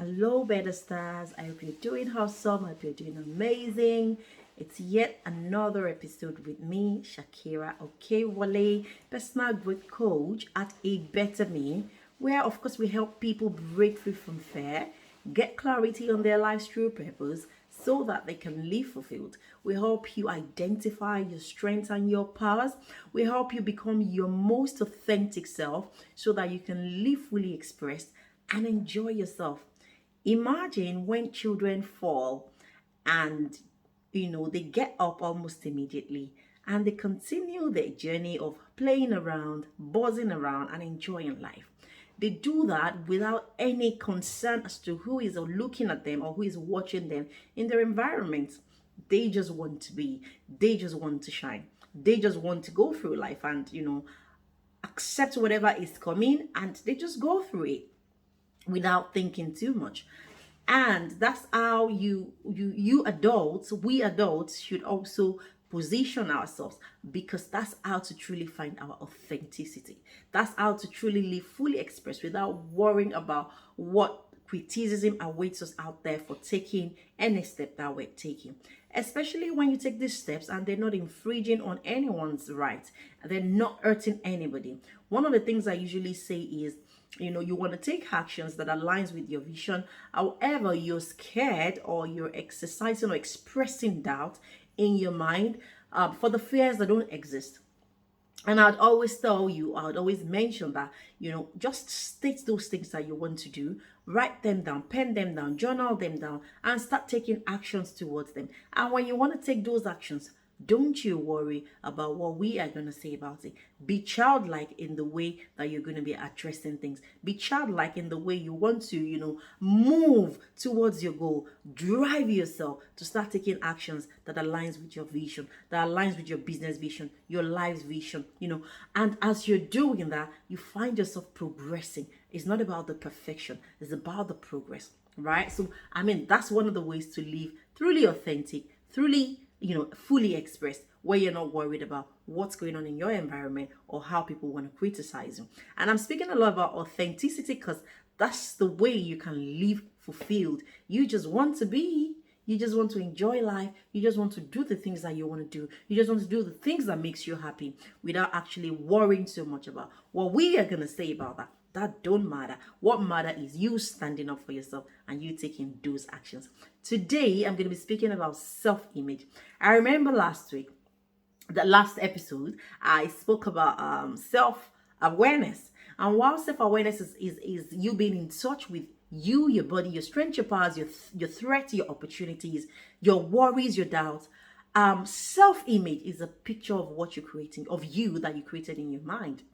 Hello, better stars. I hope you're doing awesome. I hope you're doing amazing. It's yet another episode with me, Sakirat Okewole, personal growth coach at A Better Me, where of course we help people break free from fear, get clarity on their life's true purpose, so that they can live fulfilled. We help you identify your strengths and your powers. We help you become your most authentic self so that you can live fully expressed and enjoy yourself. Imagine when children fall and they get up almost immediately and they continue their journey of playing around, buzzing around, and enjoying life. They do that without any concern as to who is looking at them or who is watching them in their environment. They just want to be, they just want to shine, they just want to go through life and accept whatever is coming, and they just go through it without thinking too much. And that's how you adults, we adults should also position ourselves, because that's how to truly find our authenticity. That's how to truly live fully expressed without worrying about what criticism awaits us out there for taking any step that we're taking, especially when you take these steps and they're not infringing on anyone's rights, they're not hurting anybody. One of the things I usually say is, you want to take actions that aligns with your vision. However, you're scared or you're exercising or expressing doubt in your mind for the fears that don't exist. And I'd always tell you, I would always mention that, just state those things that you want to do, write them down, pen them down, journal them down, and start taking actions towards them. And when you want to take those actions, don't you worry about what we are going to say about it. Be childlike in the way that you're going to be addressing things. Be childlike in the way you want to, move towards your goal. Drive yourself to start taking actions that aligns with your vision, that aligns with your business vision, your life's vision, And as you're doing that, you find yourself progressing. It's not about the perfection. It's about the progress, right? So, that's one of the ways to live truly authentic, truly fully expressed, where you're not worried about what's going on in your environment or how people want to criticize you. And I'm speaking a lot about authenticity because that's the way you can live fulfilled. You just want to be, you just want to enjoy life, you just want to do the things that you want to do, you just want to do the things that makes you happy without actually worrying so much about what we are going to say about that. That don't matter. What matter is you standing up for yourself and you taking those actions. Today, I'm going to be speaking about self-image. I remember last week, the last episode, I spoke about self-awareness. And while self-awareness is you being in touch with you, your body, your strength, your powers, your threats, your opportunities, your worries, your doubts. Self-image is a picture of what you're creating, of you that you created in your mind.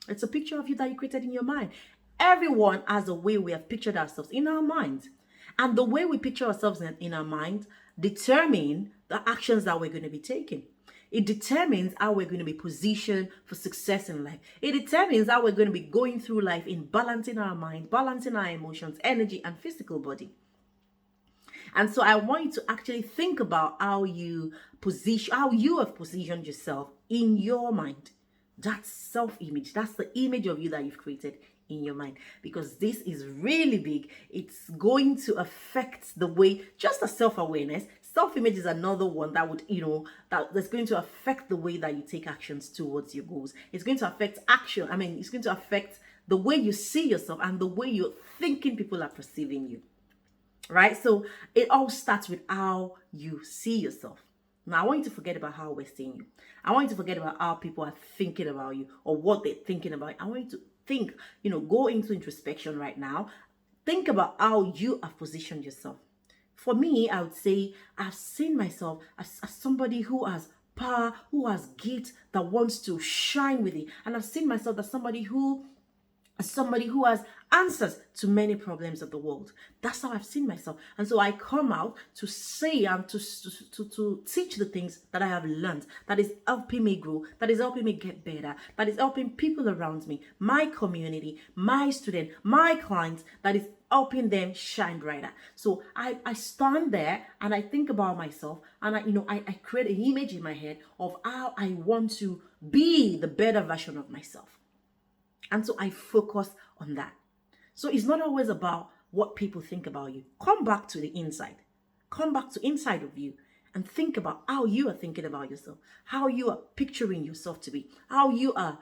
It's a picture of you that you created in your mind. Everyone has a way we have pictured ourselves in our minds. And the way we picture ourselves in our mind determine the actions that we're going to be taking. It determines how we're going to be positioned for success in life. It determines how we're going to be going through life in balancing our mind, balancing our emotions, energy, and physical body. And so I want you to actually think about how you have positioned yourself in your mind. That's self-image. That's the image of you that you've created in your mind, because this is really big. It's going to affect the way, just as self-awareness, self-image is another one that would, that's going to affect the way that you take actions towards your goals. It's going to affect action. It's going to affect the way you see yourself and the way you're thinking people are perceiving you, right? So it all starts with how you see yourself. Now, I want you to forget about how we're seeing you. I want you to forget about how people are thinking about you or what they're thinking about you. I want you to think, go into introspection right now. Think about how you have positioned yourself. For me, I would say I've seen myself as somebody who has power, who has gift, that wants to shine with it. And I've seen myself as somebody who has answers to many problems of the world. That's how I've seen myself. And so I come out to say and to teach the things that I have learned, that is helping me grow, that is helping me get better, that is helping people around me, my community, my student, my clients, that is helping them shine brighter. So I stand there and I think about myself, and I create an image in my head of how I want to be the better version of myself. And so I focus on that. So it's not always about what people think about you. Come back to the inside. Come back to inside of you and think about how you are thinking about yourself, how you are picturing yourself to be, how you are,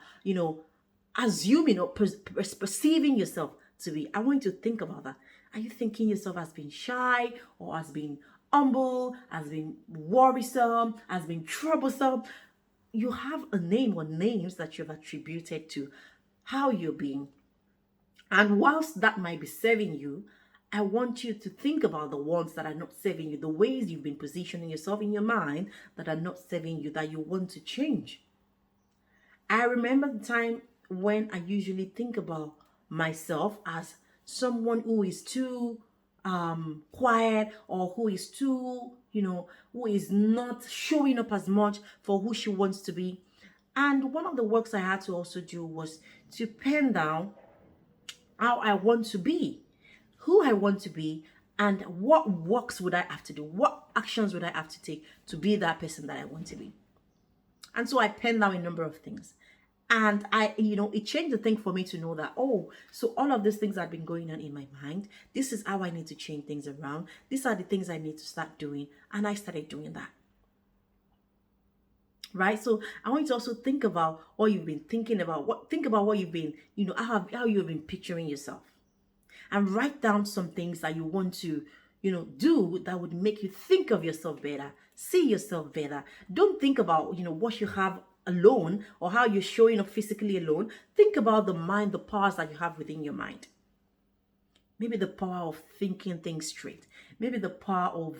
assuming or perceiving yourself to be. I want you to think about that. Are you thinking yourself as being shy or as being humble, as being worrisome, as being troublesome? You have a name or names that you've attributed to how you're being. And whilst that might be serving you, I want you to think about the ones that are not serving you, the ways you've been positioning yourself in your mind that are not serving you, that you want to change. I remember the time when I usually think about myself as someone who is too quiet, or who is too, who is not showing up as much for who she wants to be. And one of the works I had to also do was to pen down how I want to be, who I want to be, and what works would I have to do, what actions would I have to take to be that person that I want to be. And so I penned down a number of things. And it changed the thing for me to know that, so all of these things had been going on in my mind. This is how I need to change things around. These are the things I need to start doing. And I started doing that. Right? So I want you to also think about what you've been thinking about. Think about what you've been, how you've been picturing yourself. And write down some things that you want to, do that would make you think of yourself better, see yourself better. Don't think about, what you have alone or how you're showing up physically alone. Think about the mind, the powers that you have within your mind. Maybe the power of thinking things straight. Maybe the power of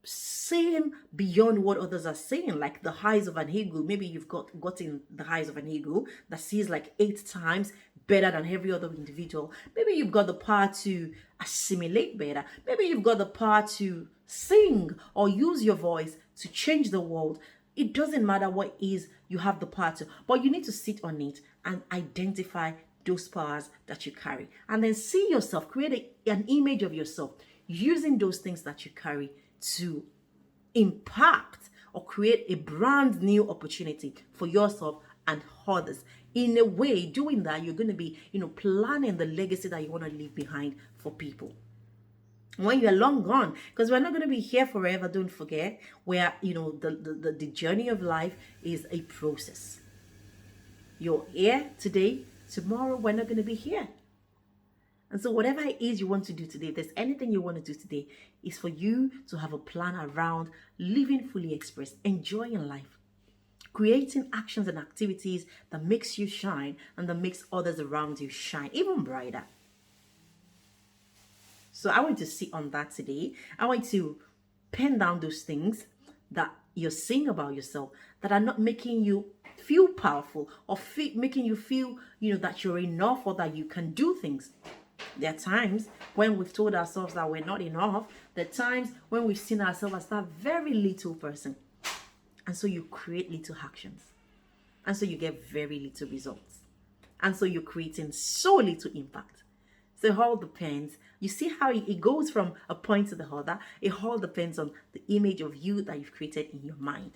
saying beyond what others are saying, like the eyes of an eagle. Maybe you've gotten the eyes of an eagle that sees like 8 times better than every other individual. Maybe you've got the power to assimilate better. Maybe you've got the power to sing or use your voice to change the world. It doesn't matter what is you have the power to, but you need to sit on it and identify those powers that you carry, and then see yourself, create an image of yourself using those things that you carry to impact or create a brand new opportunity for yourself and others. In a way, doing that, you're going to be, planning the legacy that you want to leave behind for people when you're long gone, because we're not going to be here forever. Don't forget, where the journey of life is a process. You're here today, tomorrow we're not going to be here. And so whatever it is you want to do today, if there's anything you want to do today, is for you to have a plan around living fully expressed, enjoying life, creating actions and activities that makes you shine and that makes others around you shine even brighter. So I want to sit on that today. I want to pen down those things that you're saying about yourself that are not making you feel powerful or making you feel, that you're enough or that you can do things. There are times when we've told ourselves that we're not enough. There are times when we've seen ourselves as that very little person. And so you create little actions. And so you get very little results. And so you're creating so little impact. So it all depends. You see how it goes from a point to the other. It all depends on the image of you that you've created in your mind.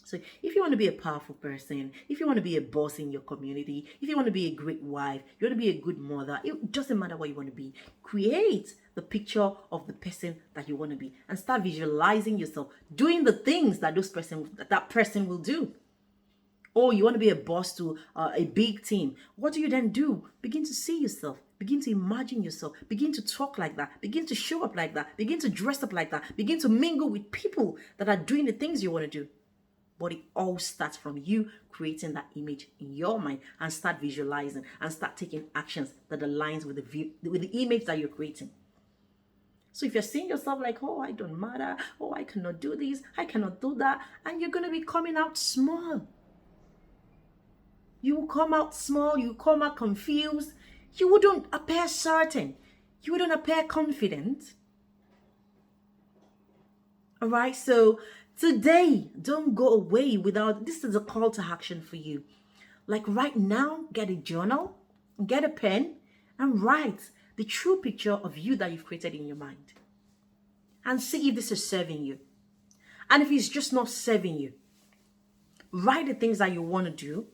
So if you want to be a powerful person, if you want to be a boss in your community, if you want to be a great wife, you want to be a good mother, it doesn't matter what you want to be. Create the picture of the person that you want to be and start visualizing yourself doing the things that that person will do. Or you want to be a boss to a big team. What do you then do? Begin to see yourself. Begin to imagine yourself. Begin to talk like that. Begin to show up like that. Begin to dress up like that. Begin to mingle with people that are doing the things you want to do. But it all starts from you creating that image in your mind and start visualizing and start taking actions that aligns with the image that you're creating. So if you're seeing yourself like, I don't matter. I cannot do this. I cannot do that. And you're going to be coming out small. You will come out small. You come out confused. You wouldn't appear certain. You wouldn't appear confident. All right. So today, don't go away without, this is a call to action for you. Like right now, get a journal, get a pen, and write the true picture of you that you've created in your mind. And see if this is serving you. And if it's just not serving you, write the things that you want to do.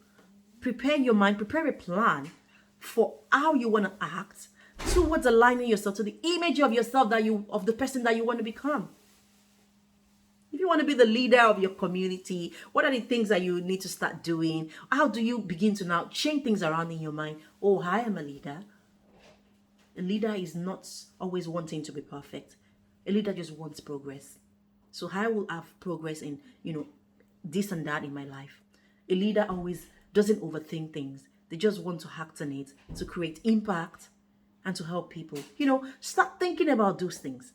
Prepare your mind, prepare a plan for how you want to act towards aligning yourself to the image of yourself of the person that you want to become. If you want to be the leader of your community, what are the things that you need to start doing? How do you begin to now change things around in your mind? Oh, I am a leader. A leader is not always wanting to be perfect. A leader just wants progress. So I will have progress in, this and that in my life. A leader always doesn't overthink things. They just want to act on it to create impact and to help people. Start thinking about those things.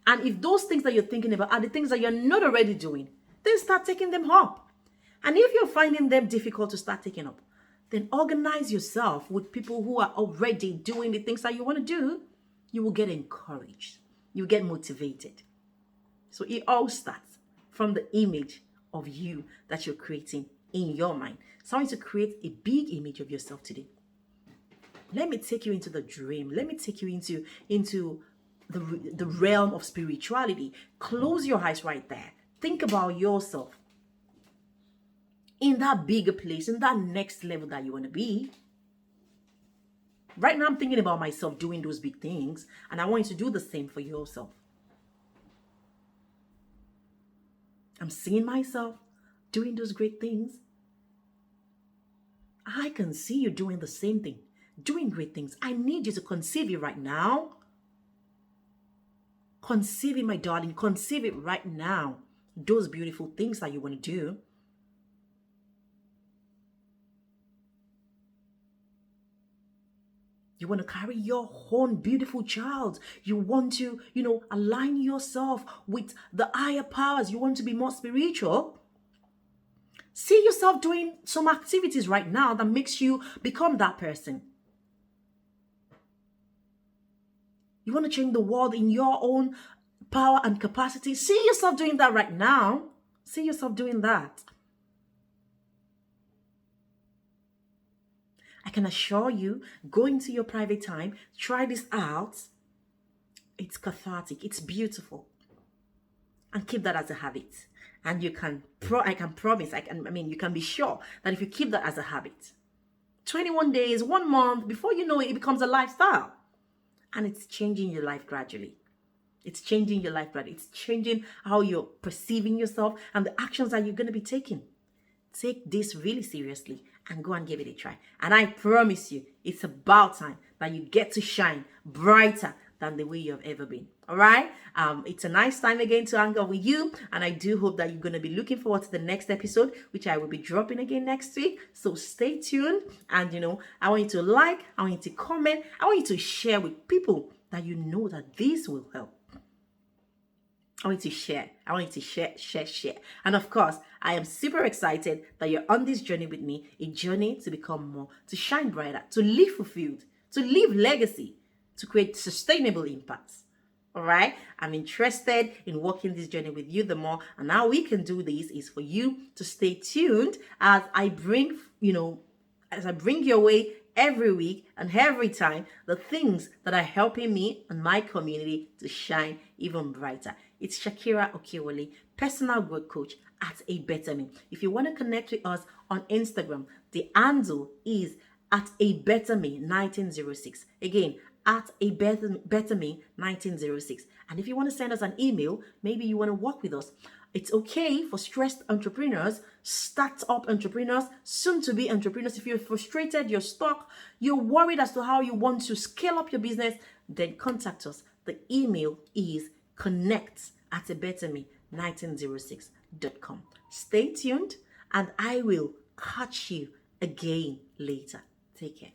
And if those things that you're thinking about are the things that you're not already doing, then start taking them up. And if you're finding them difficult to start taking up, then organize yourself with people who are already doing the things that you want to do. You will get encouraged. You get motivated. So it all starts from the image of you that you're creating in your mind. So I want you to create a big image of yourself today. Let me take you into the dream. Let me take you into the realm of spirituality. Close your eyes right there. Think about yourself in that bigger place, in that next level that you want to be. Right now, I'm thinking about myself doing those big things, and I want you to do the same for yourself. I'm seeing myself doing those great things. I can see you doing the same thing, doing great things. I need you to conceive it right now. Conceive it, my darling. Conceive it right now. Those beautiful things that you want to do. You want to carry your own beautiful child. You want to, align yourself with the higher powers. You want to be more spiritual. See yourself doing some activities right now that makes you become that person. You want to change the world in your own power and capacity. See yourself doing that right now. See yourself doing that. I can assure you, go into your private time, try this out. It's cathartic. It's beautiful. And keep that as a habit. And you can, you can be sure that if you keep that as a habit, 21 days, 1 month, before you know it, it becomes a lifestyle. And it's changing your life gradually. It's changing your life gradually. It's changing how you're perceiving yourself and the actions that you're going to be taking. Take this really seriously and go and give it a try. And I promise you, it's about time that you get to shine brighter than the way you have ever been. All right? It's a nice time again to hang out with you. And I do hope that you're going to be looking forward to the next episode, which I will be dropping again next week. So stay tuned. And, I want you to like, I want you to comment, I want you to share with people that you know that this will help. I want you to share. I want you to share. And of course, I am super excited that you're on this journey with me, a journey to become more, to shine brighter, to live fulfilled, to leave legacy, to create sustainable impacts. All right? I'm interested in walking this journey with you the more. And how we can do this is for you to stay tuned as I bring your way every week and every time the things that are helping me and my community to shine even brighter. It's Sakirat Okewole, personal growth coach at A Better Me. If you want to connect with us on Instagram, the handle is at A Better Me 1906. Again, at A Better Me 1906. And if you want to send us an email, maybe you want to work with us. It's okay for stressed entrepreneurs, start-up entrepreneurs, soon-to-be entrepreneurs. If you're frustrated, you're stuck, you're worried as to how you want to scale up your business, then contact us. The email is connect@abetterme1906.com. Stay tuned, and I will catch you again later. Take care.